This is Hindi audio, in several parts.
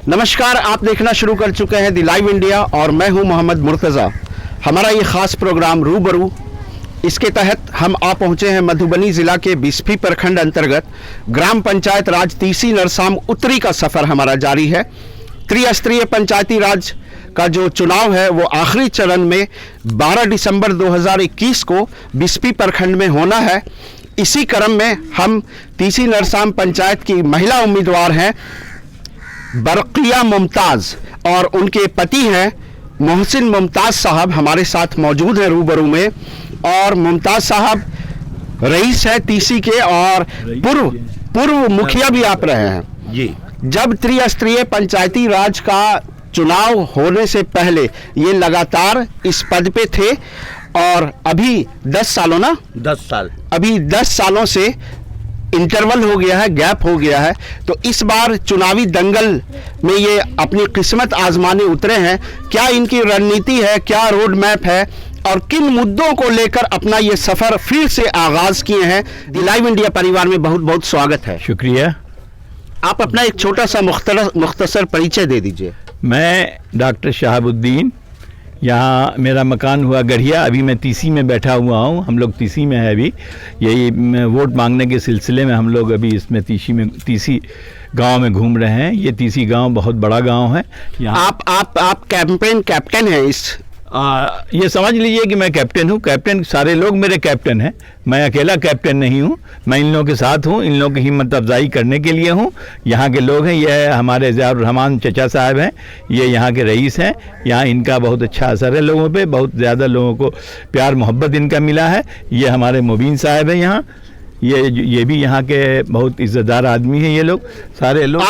नमस्कार, आप देखना शुरू कर चुके हैं दी लाइव इंडिया और मैं हूं मोहम्मद मुर्तज़ा। हमारा ये ख़ास प्रोग्राम रूबरू, इसके तहत हम आ पहुंचे हैं मधुबनी ज़िला के बिस्फी प्रखंड अंतर्गत ग्राम पंचायत राज तीसी नरसाम उत्तरी का सफ़र हमारा जारी है। त्रिस्तरीय पंचायती राज का जो चुनाव है वो आखिरी चरण में 12 दिसंबर 2021 को बिस्फी प्रखंड में होना है। इसी क्रम में हम तीसी नरसाम पंचायत की महिला उम्मीदवार हैं बरकिया मुमताज़ और उनके पति हैं मोहसिन मुमताज़ साहब हमारे साथ मौजूद हैं रूबरू में। और मुमताज़ साहब रईस है तीसी के और पूर्व मुखिया भी आप रहे हैं जी। जब त्रिस्तरीय पंचायती राज का चुनाव होने से पहले ये लगातार इस पद पे थे और अभी 10 सालों ना 10 साल अभी 10 सालों से इंटरवल हो गया है, गैप हो गया है। तो इस बार चुनावी दंगल में ये अपनी किस्मत आजमाने उतरे हैं। क्या इनकी रणनीति है, क्या रोड मैप है और किन मुद्दों को लेकर अपना ये सफर फिर से आगाज किए हैं। दी लाइव इंडिया परिवार में बहुत बहुत स्वागत है। शुक्रिया। आप अपना एक छोटा सा मुख्तसर परिचय दे दीजिए। मैं डॉक्टर शहाबुद्दीन, यहाँ मेरा मकान हुआ गढ़िया। अभी मैं तीसी में बैठा हुआ हूँ। हम लोग तीसी में है अभी, यही वोट मांगने के सिलसिले में हम लोग अभी इसमें तीसी गांव में घूम रहे हैं। ये तीसी गांव बहुत बड़ा गांव है। आप कैंपेन कैप्टन हैं इस ये समझ लीजिए कि मैं कैप्टन हूँ। कैप्टन सारे लोग मेरे कैप्टन हैं, मैं अकेला कैप्टन नहीं हूँ। मैं इन लोगों के साथ हूँ, इन लोगों की हिम्मत अफजाई करने के लिए हूँ। यहाँ के लोग हैं, ये हमारे ज़ियाउर रहमान चचा साहब हैं, ये यहाँ के रईस हैं। यहाँ इनका बहुत अच्छा असर है लोगों पे, बहुत ज़्यादा लोगों को प्यार मोहब्बत इनका मिला है। ये हमारे मुबीन साहब हैं यहाँ, ये भी यहाँ के बहुत इज्जतदार आदमी हैं। ये लोग सारे लोग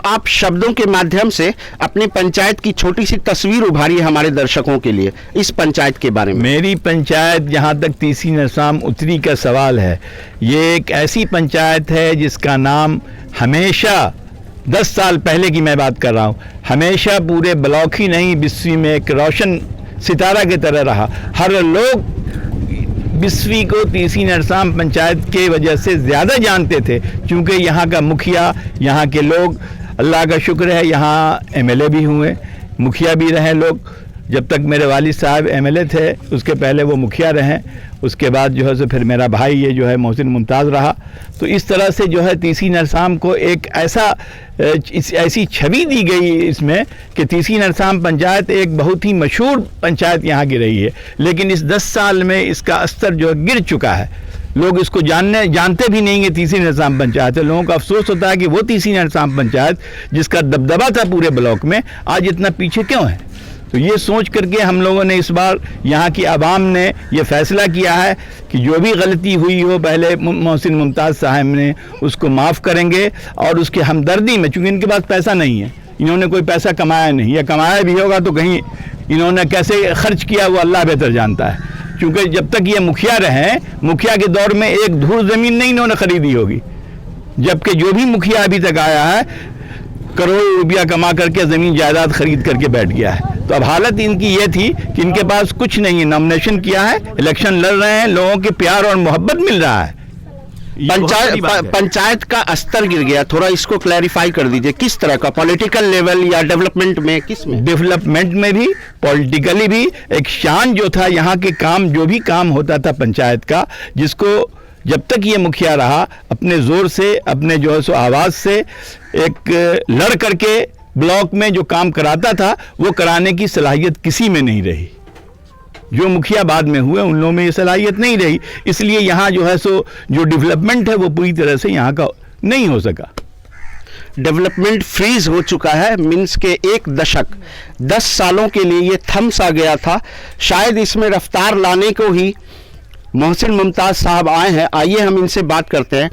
आप शब्दों के माध्यम से अपनी पंचायत की छोटी सी तस्वीर उभारिए हमारे दर्शकों के लिए इस पंचायत के बारे में। मेरी पंचायत, जहाँ तक तीसी नरसाम उत्तरी का सवाल है, ये एक ऐसी पंचायत है जिसका नाम हमेशा 10 साल पहले की मैं बात कर रहा हूँ, हमेशा पूरे ब्लॉक ही नहीं बिस्फी में एक रोशन सितारा की तरह रहा। हर लोग बिस्फी को तीसी नरसाम पंचायत के वजह से ज़्यादा जानते थे, क्योंकि यहाँ का मुखिया, यहाँ के लोग, अल्लाह का शुक्र है यहाँ एमएलए भी हुए, मुखिया भी रहे लोग। जब तक मेरे वालिद साहब एमएलए थे उसके पहले वो मुखिया रहे, उसके बाद जो है सो फिर मेरा भाई ये जो है मोहसिन मुमताज़ रहा। तो इस तरह से जो है तीसी नरसाम को एक ऐसी छवि दी गई इसमें कि तीसी नरसाम पंचायत एक बहुत ही मशहूर पंचायत यहाँ की रही है। लेकिन इस 10 साल में इसका स्तर जो है गिर चुका है। लोग इसको जानते भी नहीं कि तीसी नरसाम पंचायत है। लोगों को अफसोस होता है कि वो तीसी नरसाम पंचायत जिसका दबदबा था पूरे ब्लॉक में, आज इतना पीछे क्यों है। तो ये सोच करके हम लोगों ने इस बार यहाँ की आवाम ने ये फैसला किया है कि जो भी गलती हुई हो पहले मोहसिन मुमताज़ साहब ने उसको माफ़ करेंगे। और उसकी हमदर्दी में, चूँकि इनके पास पैसा नहीं है, इन्होंने कोई पैसा कमाया नहीं, या कमाया भी होगा तो कहीं इन्होंने कैसे खर्च किया वो अल्लाह बेहतर जानता है। क्योंकि जब तक ये मुखिया रहे, मुखिया के दौर में एक धूल ज़मीन नहीं इन्होंने ख़रीदी होगी, जबकि जो भी मुखिया अभी तक आया है करोड़ों रुपया कमा करके ज़मीन जायदाद खरीद करके बैठ गया है। तो अब हालत इनकी ये थी कि इनके पास कुछ नहीं है, नॉमिनेशन किया है, इलेक्शन लड़ रहे हैं, लोगों के प्यार और मोहब्बत मिल रहा है। पंचायत का स्तर गिर गया, थोड़ा इसको क्लैरिफाई कर दीजिए। किस तरह का, पॉलिटिकल लेवल या डेवलपमेंट में, किस में? डेवलपमेंट में भी, पॉलिटिकली भी। एक शान जो था यहाँ के काम, जो भी काम होता था पंचायत का, जिसको जब तक ये मुखिया रहा अपने ज़ोर से, अपने जो है सो आवाज़ से एक लड़ करके ब्लॉक में जो काम कराता था वो कराने की सलाहियत किसी में नहीं रही। जो मुखिया बाद में हुए उन लोगों में ये सलाहियत नहीं रही, इसलिए यहाँ जो है सो जो डेवलपमेंट है वो पूरी तरह से यहाँ का नहीं हो सका। डेवलपमेंट फ्रीज हो चुका है, मीन्स के एक दशक 10 सालों के लिए ये थम सा गया था। शायद इसमें रफ्तार लाने को ही मोहसिन मुमताज़ साहब आए हैं। आइए हम इनसे बात करते हैं।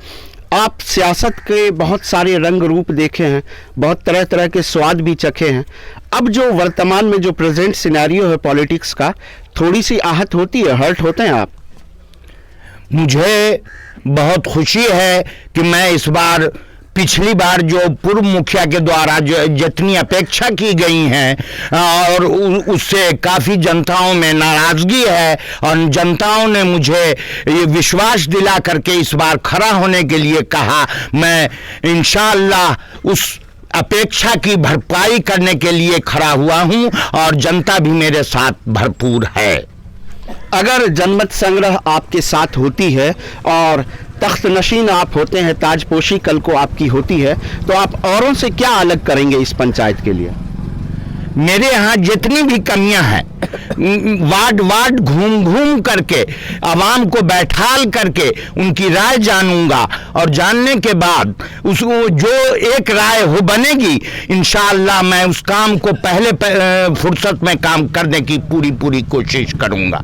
आप सियासत के बहुत सारे रंग रूप देखे हैं, बहुत तरह तरह के स्वाद भी चखे हैं। अब जो वर्तमान में जो प्रेजेंट सिनेरियो है पॉलिटिक्स का, थोड़ी सी आहत होती है, हर्ट होते हैं आप? मुझे बहुत खुशी है कि मैं इस बार पिछली बार जो पूर्व मुखिया के द्वारा जो जितनी अपेक्षा की गई हैं और उससे काफ़ी जनताओं में नाराज़गी है, और जनताओं ने मुझे ये विश्वास दिला करके इस बार खड़ा होने के लिए कहा। मैं इंशाअल्लाह उस अपेक्षा की भरपाई करने के लिए खड़ा हुआ हूं और जनता भी मेरे साथ भरपूर है। अगर जनमत संग्रह आपके साथ होती है और तख्त नशीन आप होते हैं, ताजपोशी कल को आपकी होती है, तो आप औरों से क्या अलग करेंगे इस पंचायत के लिए? मेरे यहाँ जितनी भी कमियां हैं, वार्ड वार्ड घूम घूम करके आवाम को बैठाल करके उनकी राय जानूंगा और जानने के बाद उसको जो एक राय हो बनेगी, इंशाअल्लाह मैं उस काम को पहले फुर्सत में काम करने की पूरी कोशिश करूंगा।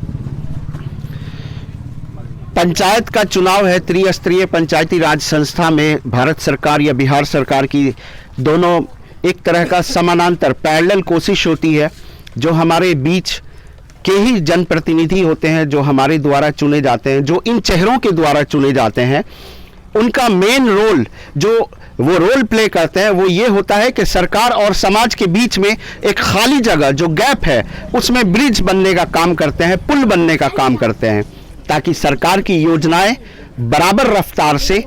पंचायत का चुनाव है, त्रिस्तरीय पंचायती राज संस्था में भारत सरकार या बिहार सरकार की दोनों एक तरह का समानांतर पैरेलल कोशिश होती है। जो हमारे बीच के ही जनप्रतिनिधि होते हैं, जो हमारे द्वारा चुने जाते हैं, जो इन चेहरों के द्वारा चुने जाते हैं, उनका मेन रोल जो वो रोल प्ले करते हैं वो ये होता है कि सरकार और समाज के बीच में एक खाली जगह जो गैप है उसमें ब्रिज बनने का काम करते हैं, पुल बनने का काम करते हैं, ताकि सरकार की योजनाएं बराबर रफ्तार से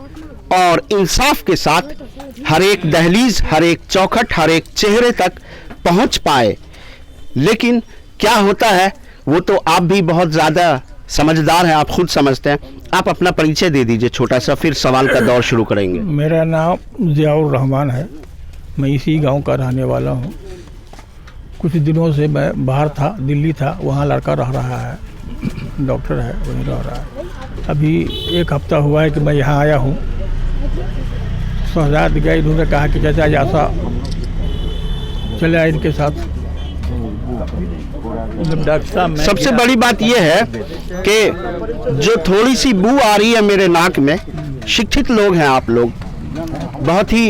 और इंसाफ के साथ हर एक दहलीज, हर एक चौखट, हर एक चेहरे तक पहुंच पाए। लेकिन क्या होता है वो तो आप भी बहुत ज़्यादा समझदार हैं, आप खुद समझते हैं। आप अपना परिचय दे दीजिए छोटा सा, फिर सवाल का दौर शुरू करेंगे। मेरा नाम ज़ियाउर रहमान है, मैं इसी गांव का रहने वाला हूं। कुछ दिनों से मैं बाहर था, दिल्ली था, वहां लड़का रह रहा है, डॉक्टर है, वहीं रह रहा है। अभी एक हफ्ता हुआ है कि मैं यहाँ आया हूँ। शहजाद गए, इन्होंने कहा कि चाचा ऐसा चले आए इनके साथ। डॉक्टर साहब, सबसे बड़ी बात यह है कि जो थोड़ी सी बू आ रही है मेरे नाक में, शिक्षित लोग हैं आप लोग, बहुत ही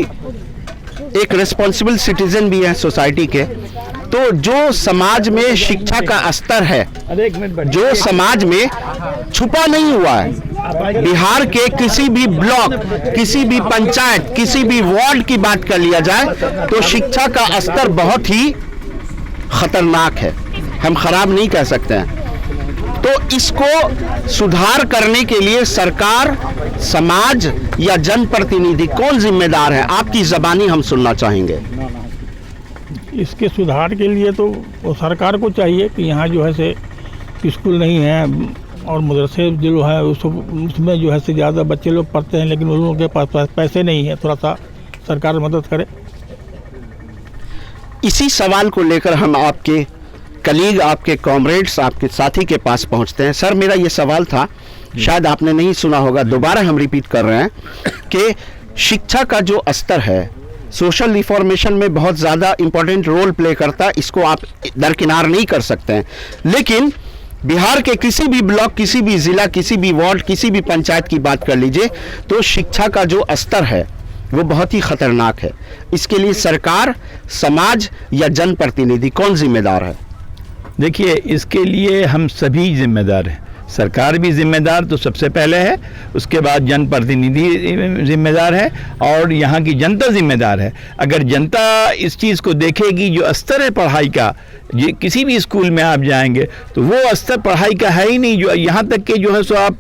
एक रिस्पॉन्सिबल सिटीजन भी हैं सोसाइटी के, तो जो समाज में शिक्षा का स्तर है, जो समाज में छुपा नहीं हुआ है, बिहार के किसी भी ब्लॉक, किसी भी पंचायत, किसी भी वार्ड की बात कर लिया जाए तो शिक्षा का स्तर बहुत ही खतरनाक है, हम खराब नहीं कह सकते हैं। तो इसको सुधार करने के लिए सरकार, समाज या जनप्रतिनिधि कौन जिम्मेदार है? आपकी ज़बानी हम सुनना चाहेंगे। इसके सुधार के लिए तो वो सरकार को चाहिए कि यहाँ जो है से स्कूल नहीं है और मदरसे जो है उसमें जो है से ज़्यादा बच्चे लोग पढ़ते हैं, लेकिन उन लोगों के पास पैसे नहीं है, थोड़ा सा सरकार मदद करे। इसी सवाल को लेकर हम आपके कलीग, आपके कॉमरेड्स, आपके साथी के पास पहुंचते हैं। सर, मेरा ये सवाल था, शायद आपने नहीं सुना होगा, दोबारा हम रिपीट कर रहे हैं कि शिक्षा का जो स्तर है सोशल रिफॉर्मेशन में बहुत ज़्यादा इंपॉर्टेंट रोल प्ले करता है, इसको आप दरकिनार नहीं कर सकते हैं। लेकिन बिहार के किसी भी ब्लॉक, किसी भी ज़िला, किसी भी वार्ड, किसी भी पंचायत की बात कर लीजिए तो शिक्षा का जो स्तर है वो बहुत ही खतरनाक है। इसके लिए सरकार, समाज या जनप्रतिनिधि कौन जिम्मेदार है? देखिए, इसके लिए हम सभी जिम्मेदार हैं। सरकार भी जिम्मेदार तो सबसे पहले है, उसके बाद जनप्रतिनिधि जिम्मेदार है और यहाँ की जनता जिम्मेदार है। अगर जनता इस चीज़ को देखेगी, जो स्तर है पढ़ाई का, ये किसी भी स्कूल में आप जाएंगे तो वो स्तर पढ़ाई का है ही नहीं। जो यहाँ तक कि जो है सो आप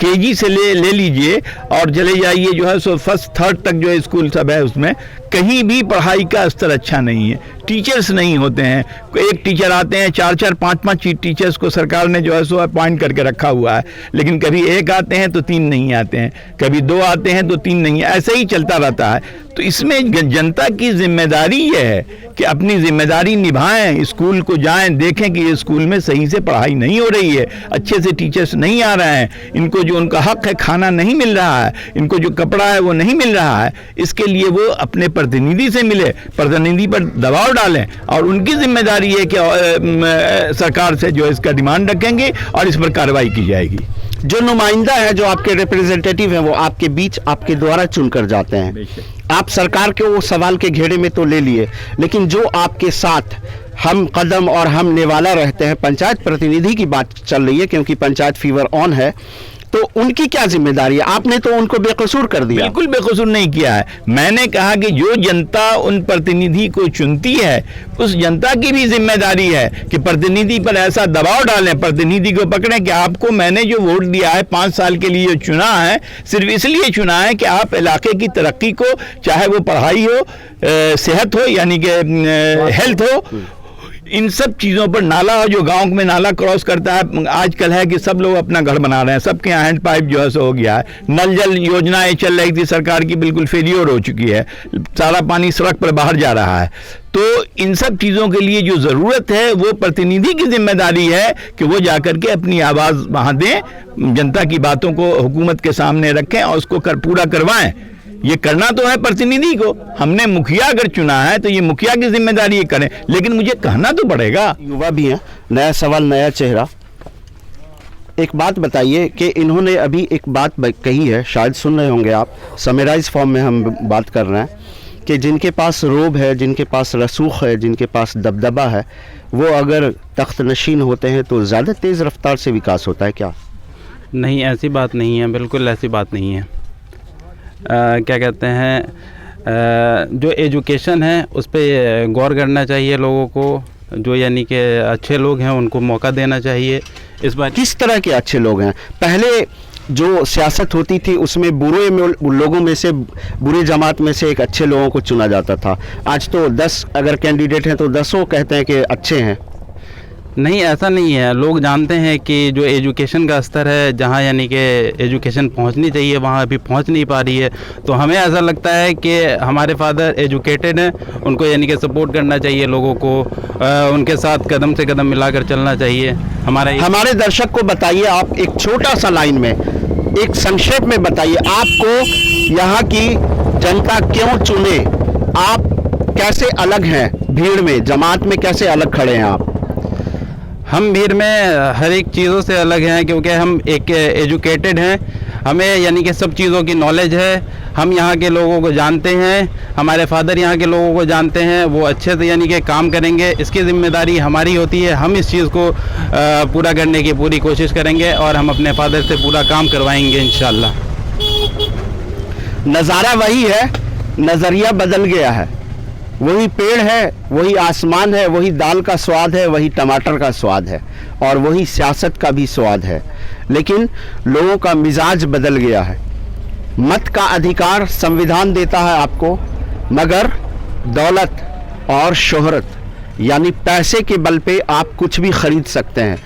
केजी से ले लीजिए और चले जाइए जो है सो फर्स्ट थर्ड तक जो स्कूल सब है उसमें कहीं भी पढ़ाई का स्तर अच्छा नहीं है। टीचर्स नहीं होते हैं, एक टीचर आते हैं, 4-4, 5-5 टीचर्स को सरकार ने जो है सो अपॉइंट करके रखा हुआ है, लेकिन कभी एक आते हैं तो 3 नहीं आते हैं, कभी 2 आते हैं तो 3 नहीं, ऐसे ही चलता रहता है। तो इसमें जनता की जिम्मेदारी ये है कि अपनी जिम्मेदारी निभाएं, स्कूल को जाएं, देखें कि ये स्कूल में सही से पढ़ाई नहीं हो रही है, अच्छे से टीचर्स नहीं आ रहे हैं, इनको जो उनका हक है खाना नहीं मिल रहा है, इनको जो कपड़ा है वो नहीं मिल रहा है। इसके लिए वो अपने प्रतिनिधि से मिले, प्रतिनिधि पर दबाव डालें और उनकी जिम्मेदारी है कि सरकार से जो इसका डिमांड रखेंगे और इस पर कार्रवाई की जाएगी। जो नुमाइंदा है, जो आपके रिप्रेजेंटेटिव हैं, वो आपके बीच आपके द्वारा चुनकर जाते हैं। आप सरकार के वो सवाल के घेरे में तो ले लिए, लेकिन जो आपके साथ हम कदम और हम नेवाला रहते हैं, पंचायत प्रतिनिधि की बात चल रही है क्योंकि पंचायत फीवर ऑन है। तो उनकी क्या जिम्मेदारी है? आपने तो उनको बेकसूर कर दिया। बिल्कुल बेकसूर नहीं किया है। मैंने कहा कि जो जनता उन प्रतिनिधि को चुनती है उस जनता की भी जिम्मेदारी है कि प्रतिनिधि पर ऐसा दबाव डालें, प्रतिनिधि को पकड़ें कि आपको मैंने जो वोट दिया है 5 साल के लिए चुना है, सिर्फ इसलिए चुना है कि आप इलाके की तरक्की को, चाहे वो पढ़ाई हो, सेहत हो यानी कि हेल्थ हो, इन सब चीज़ों पर, नाला हो, जो गांव में नाला क्रॉस करता है, आजकल है कि सब लोग अपना घर बना रहे हैं, सबके यहाँ हैंड पाइप जो है सो हो गया है, नल जल योजनाएं चल रही थी सरकार की, बिल्कुल फेलियर हो चुकी है, सारा पानी सड़क पर बाहर जा रहा है। तो इन सब चीज़ों के लिए जो ज़रूरत है वो प्रतिनिधि की जिम्मेदारी है कि वो जाकर के अपनी आवाज़ वहाँ दें, जनता की बातों को हुकूमत के सामने रखें और उसको पूरा करवाएं। ये करना तो है प्रतिनिधि को। हमने मुखिया अगर चुना है तो ये मुखिया की जिम्मेदारी ये करें, लेकिन मुझे कहना तो पड़ेगा। युवा भी हैं, नया सवाल, नया चेहरा। एक बात बताइए कि इन्होंने अभी एक बात कही है, शायद सुन रहे होंगे आप, समराइज फॉर्म में हम बात कर रहे हैं कि जिनके पास रोब है, जिनके पास रसूख है, जिनके पास दबदबा है, वो अगर तख्त नशीन होते हैं तो ज़्यादा तेज़ रफ्तार से विकास होता है। क्या? नहीं, ऐसी बात नहीं है, बिल्कुल ऐसी बात नहीं है। क्या कहते हैं, जो एजुकेशन है उस पर गौर करना चाहिए लोगों को, जो यानी कि अच्छे लोग हैं उनको मौका देना चाहिए। इस बार किस तरह के अच्छे लोग हैं? पहले जो सियासत होती थी उसमें बुरे लोगों में से, बुरे जमात में से एक अच्छे लोगों को चुना जाता था। आज तो 10 अगर कैंडिडेट हैं तो 10 कहते हैं कि अच्छे हैं। नहीं, ऐसा नहीं है। लोग जानते हैं कि जो एजुकेशन का स्तर है, जहाँ यानी कि एजुकेशन पहुँचनी चाहिए वहाँ अभी पहुँच नहीं पा रही है। तो हमें ऐसा लगता है कि हमारे फादर एजुकेटेड हैं, उनको यानी कि सपोर्ट करना चाहिए लोगों को, उनके साथ कदम से कदम मिलाकर चलना चाहिए। हमारे दर्शक को बताइए, आप एक छोटा सा लाइन में, एक संक्षेप में बताइए, आपको यहाँ की जनता क्यों चुने? आप कैसे अलग हैं भीड़ में, जमात में कैसे अलग खड़े हैं आप? हम भीड़ में हर एक चीज़ों से अलग हैं, क्योंकि हम एक एजुकेटेड हैं, हमें यानी कि सब चीज़ों की नॉलेज है। हम यहाँ के लोगों को जानते हैं, हमारे फादर यहाँ के लोगों को जानते हैं, वो अच्छे से यानी कि काम करेंगे। इसकी जिम्मेदारी हमारी होती है, हम इस चीज़ को पूरा करने की पूरी कोशिश करेंगे और हम अपने फादर से पूरा काम करवाएंगे इंशाल्लाह। नज़ारा वही है, नज़रिया बदल गया है। वही पेड़ है, वही आसमान है, वही दाल का स्वाद है, वही टमाटर का स्वाद है और वही सियासत का भी स्वाद है, लेकिन लोगों का मिजाज बदल गया है। मत का अधिकार संविधान देता है आपको, मगर दौलत और शोहरत यानी पैसे के बल पे आप कुछ भी खरीद सकते हैं।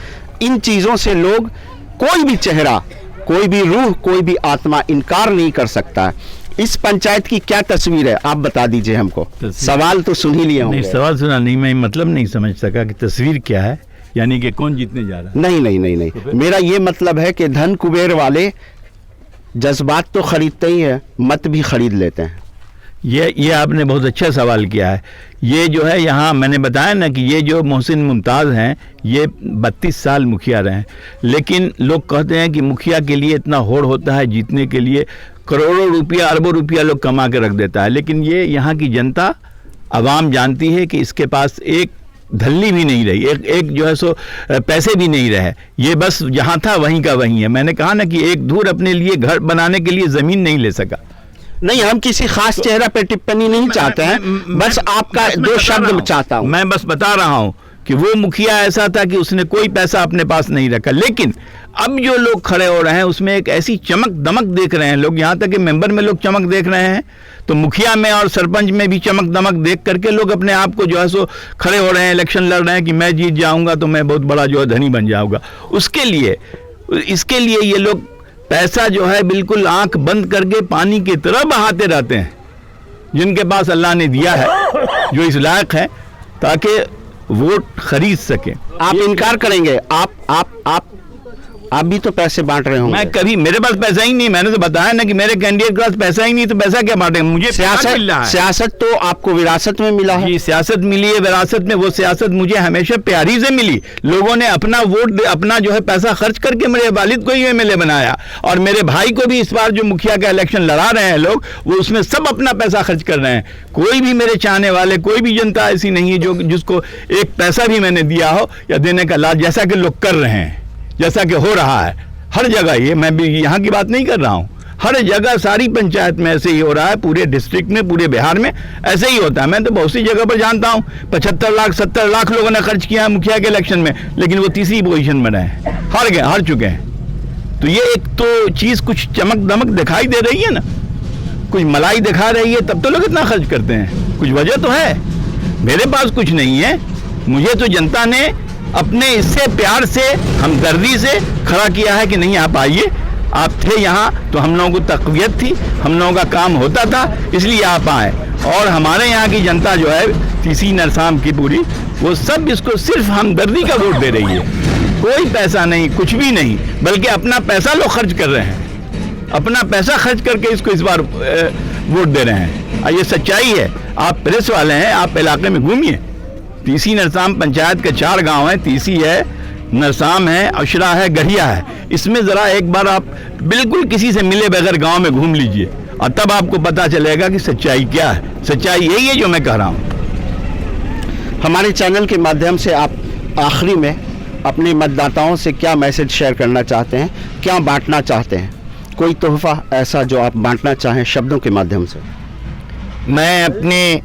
इन चीज़ों से लोग, कोई भी चेहरा, कोई भी रूह, कोई भी आत्मा इनकार नहीं कर सकता है। इस पंचायत की क्या तस्वीर है, आप बता दीजिए हमको। सवाल तो सुन ही लिए होंगे। नहीं, सवाल सुना नहीं, मैं मतलब नहीं समझ सका कि तस्वीर क्या है, यानी कि कौन जीतने जा रहा है। नहीं, मेरा ये मतलब है कि धन कुबेर वाले जज्बात तो खरीदते ही है, मत भी खरीद लेते हैं। ये आपने बहुत अच्छा सवाल किया है। ये जो है, यहाँ मैंने बताया ना कि ये जो मोहसिन मुमताज़ हैं, ये 32 साल मुखिया रहे हैं, लेकिन लोग कहते हैं कि मुखिया के लिए इतना होड़ होता है, जीतने के लिए करोड़ों रुपया, अरबों रुपया लोग कमा के रख देता है, लेकिन ये यहाँ की जनता, आवाम जानती है कि इसके पास एक धल्ली भी नहीं रही, एक जो है सो पैसे भी नहीं रहे। ये बस जहाँ था वहीं का वहीं है। मैंने कहा ना कि एक धूर अपने लिए घर बनाने के लिए ज़मीन नहीं ले सका। नहीं, हम किसी खास चेहरा पे टिप्पणी नहीं चाहते हैं, बस आपका 2 शब्द चाहता हूँ। मैं बस बता रहा हूँ कि वो मुखिया ऐसा था कि उसने कोई पैसा अपने पास नहीं रखा, लेकिन अब जो लोग खड़े हो रहे हैं उसमें एक ऐसी चमक दमक देख रहे हैं लोग, यहाँ तक कि मेंबर में लोग चमक देख रहे हैं, तो मुखिया में और सरपंच में भी चमक दमक देख करके लोग अपने आप को जो है सो खड़े हो रहे हैं, इलेक्शन लड़ रहे हैं कि मैं जीत जाऊंगा तो मैं बहुत बड़ा जो है धनी बन जाऊंगा। इसके लिए ये लोग पैसा जो है बिल्कुल आंख बंद करके पानी की तरह बहाते रहते हैं, जिनके पास अल्लाह ने दिया है, जो इस लायक है, ताकि वोट खरीद सके। आप इनकार करेंगे? आप भी तो पैसे बांट रहे होंगे। मैं कभी, मेरे पास पैसा ही नहीं, मैंने तो बताया ना कि मेरे कैंडिडेट के पास पैसा ही नहीं, तो पैसा क्या बांटेंगे? मुझे सियासत तो आपको विरासत में मिला है। जी, सियासत मिली है विरासत में, वो सियासत मुझे हमेशा प्यारी से मिली। लोगों ने अपना वोट, अपना जो है पैसा खर्च करके मेरे वालिद को ही एमएलए बनाया, और मेरे भाई को भी इस बार जो मुखिया का इलेक्शन लड़ा रहे हैं लोग, वो उसमें सब अपना पैसा खर्च कर रहे हैं। कोई भी मेरे चाहने वाले, कोई भी जनता ऐसी नहीं है जो जिसको एक पैसा भी मैंने दिया हो या देने का लाज, जैसा कि लोग कर रहे हैं, जैसा कि हो रहा है। हर जगह, ये मैं भी यहाँ की बात नहीं कर रहा हूँ, हर जगह सारी पंचायत में ऐसे ही हो रहा है, पूरे डिस्ट्रिक्ट में, पूरे बिहार में ऐसे ही होता है। मैं तो बहुत सी जगह पर जानता हूँ 75 लाख 70 लाख लोगों ने खर्च किया है मुखिया के इलेक्शन में, लेकिन वो तीसरी पोजीशन में रहे, हार चुके हैं। तो ये एक तो चीज़ कुछ चमक दमक दिखाई दे रही है ना, कुछ मलाई दिखा रही है, तब तो लोग इतना खर्च करते हैं। कुछ वजह तो है। मेरे पास कुछ नहीं है, मुझे तो जनता ने अपने इससे प्यार से, हमदर्दी से खड़ा किया है कि नहीं आप आइए, आप थे यहाँ तो हम लोगों को तकवीयत थी, हम लोगों का काम होता था, इसलिए आप आए। और हमारे यहाँ की जनता जो है तीसी नरसाम की पूरी, वो सब इसको सिर्फ हमदर्दी का वोट दे रही है, कोई पैसा नहीं, कुछ भी नहीं, बल्कि अपना पैसा लोग खर्च कर रहे हैं, अपना पैसा खर्च करके इसको इस बार वोट दे रहे हैं। और ये सच्चाई है। आप प्रेस वाले हैं, आप इलाके में घूमिए, तीसी नरसाम पंचायत के 4 गांव हैं, तीसी है, नरसाम है, अशरा है, गढ़िया है। इसमें ज़रा एक बार आप बिल्कुल किसी से मिले बगैर गांव में घूम लीजिए और तब आपको पता चलेगा कि सच्चाई क्या है। सच्चाई यही है जो मैं कह रहा हूँ। हमारे चैनल के माध्यम से आप आखिरी में अपने मतदाताओं से क्या मैसेज शेयर करना चाहते हैं, क्या बांटना चाहते हैं, कोई तोहफा ऐसा जो आप बांटना चाहें शब्दों के माध्यम से? मैं अपने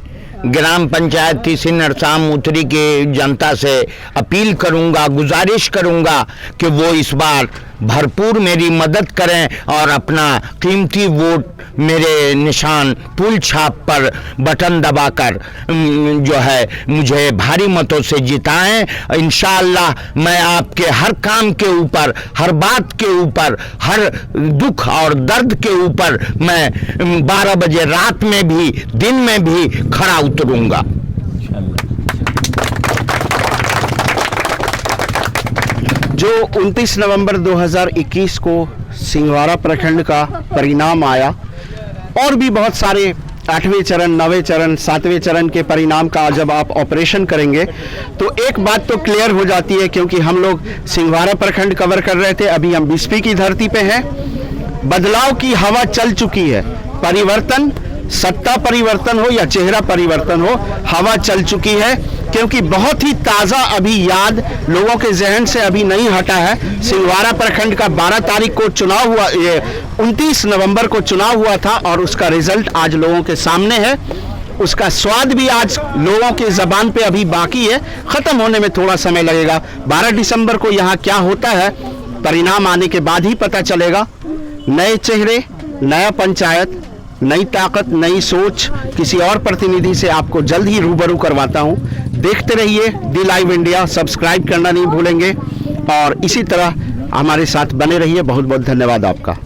ग्राम पंचायत तीसी नरसाम उत्तरी के जनता से अपील करूंगा, गुजारिश करूंगा कि वो इस बार भरपूर मेरी मदद करें और अपना कीमती वोट मेरे निशान पुल छाप पर बटन दबाकर जो है मुझे भारी मतों से जिताएं। इंशाअल्लाह मैं आपके हर काम के ऊपर, हर बात के ऊपर, हर दुख और दर्द के ऊपर मैं 12 बजे रात में भी दिन में भी खड़ा उतरूंगा। जो 29 नवंबर 2021 को सिंघवाड़ा प्रखंड का परिणाम आया, और भी बहुत सारे 8वें चरण, 9वें चरण, 7वें चरण के परिणाम का जब आप ऑपरेशन करेंगे तो एक बात तो क्लियर हो जाती है, क्योंकि हम लोग सिंघवाड़ा प्रखंड कवर कर रहे थे, अभी हम बिस्फी की धरती पे हैं। बदलाव की हवा चल चुकी है, परिवर्तन, सत्ता परिवर्तन हो या चेहरा परिवर्तन हो, हवा चल चुकी है, क्योंकि बहुत ही ताज़ा अभी याद लोगों के जहन से अभी नहीं हटा है। सिंघवाड़ा प्रखंड का 12 तारीख को चुनाव हुआ, ये 29 नवंबर को चुनाव हुआ था और उसका रिजल्ट आज लोगों के सामने है। उसका स्वाद भी आज लोगों के ज़बान पे अभी बाकी है, ख़त्म होने में थोड़ा समय लगेगा। 12 दिसंबर को यहाँ क्या होता है परिणाम आने के बाद ही पता चलेगा। नए चेहरे, नया पंचायत, नई ताकत, नई सोच, किसी और प्रतिनिधि से आपको जल्द ही रूबरू करवाता हूं। देखते रहिए दी लाइव इंडिया, सब्सक्राइब करना नहीं भूलेंगे और इसी तरह हमारे साथ बने रहिए। बहुत बहुत धन्यवाद आपका।